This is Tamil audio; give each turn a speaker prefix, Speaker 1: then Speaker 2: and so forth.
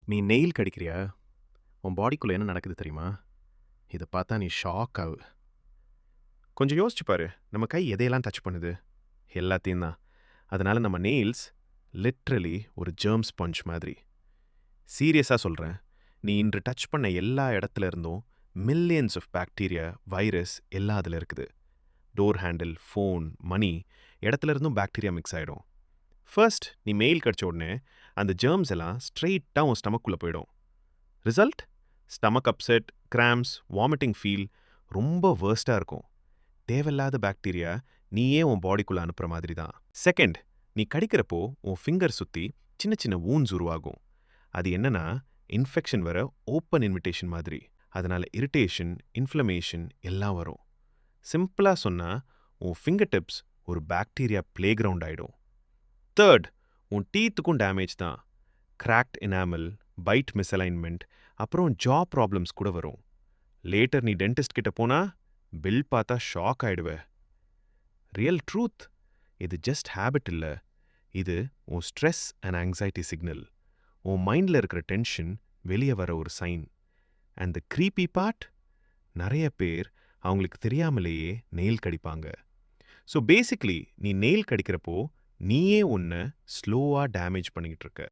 Speaker 1: நீ நெயில் கடிக்கிறியா? உன் பாடிக்குள்ள என்ன நடக்குது தெரியுமா? இத பார்த்தா நீ ஷாக் ஆவு. கொஞ்சம் யோசிச்சு பாரு. நம்ம கை எதையெல்லாம் டச் பண்ணுது? எல்லாத்தையும் தான். அதனால நம்ம நெயில்ஸ் லிட்ரலி ஒரு ஜெர்ம் ஸ்பாஞ்ச் மாதிரி. சீரியஸா சொல்றேன். நீ இன்று டச் பண்ண எல்லா இடத்துல இருந்தும் மில்லியன்ஸ் ஆஃப் பாக்டீரியா, வைரஸ் எல்லாம் அதுல இருக்குது. டோர் ஹேண்டில், ஃபோன், மணி இடத்துல இருந்தும் பாக்டீரியா மிக்ஸ் ஆயிடும். ஃபர்ஸ்ட் நீ மெயில் கடிச்ச உடனே அந்த ஜெர்ம்ஸ் எல்லாம் ஸ்ட்ரெயிட்டா உன் ஸ்டமக்குள்ள போயிடும். Result? Stomach upset, grams, vomiting feel ரொம்ப வேர்ஸ்டா இருக்கும். தேவையில்லாத பாக்டீரியா நீயே உன் பாடிக்குள்ள அனுப்புற மாதிரி தான். செகண்ட், நீ கடிக்கிறப்போ உன் ஃபிங்கர் சுத்தி சின்ன சின்ன வூண்ட்ஸ் உருவாகும். அது என்னன்னா இன்ஃபெக்ஷன் வர ஓப்பன் இன்விடேஷன் மாதிரி. அதனால இரிட்டேஷன், இன்ஃப்ளமேஷன் எல்லாம் வரும். சிம்பிளா சொன்னா உன் ஃபிங்கர் டிப்ஸ் ஒரு பாக்டீரியா பிளே கிரவுண்ட் ஆயிடும். தேர்ட், உன் டீத்துக்கும் டேமேஜ் தான். கிராக்ட் எனாமல், பைட் மிஸ்அலைன்மெண்ட், அப்புறம் ஜா ப்ராப்ளம்ஸ் கூட வரும். லேட்டர் நீ டென்டிஸ்ட் கிட்ட போனா பில் பார்த்தா ஷாக் ஆயிடுவ. ரியல் ட்ரூத், இது ஜஸ்ட் ஹேபிட் இல்ல. இது உன் ஸ்ட்ரெஸ் அண்ட் ஆங்ஸைட்டி சிக்னல். உன் மைண்ட்ல இருக்கிற டென்ஷன் வெளியே வர ஒரு sign. And the creepy part, நிறைய பேர் அவங்களுக்கு தெரியாமலேயே நெயில் கடிப்பாங்க. ஸோ பேசிக்லி நீ நெயில் கடிக்கிறப்போ நீயே உன்னை ஸ்லோவா டேமேஜ் பண்ணிக்கிட்டு இருக்க.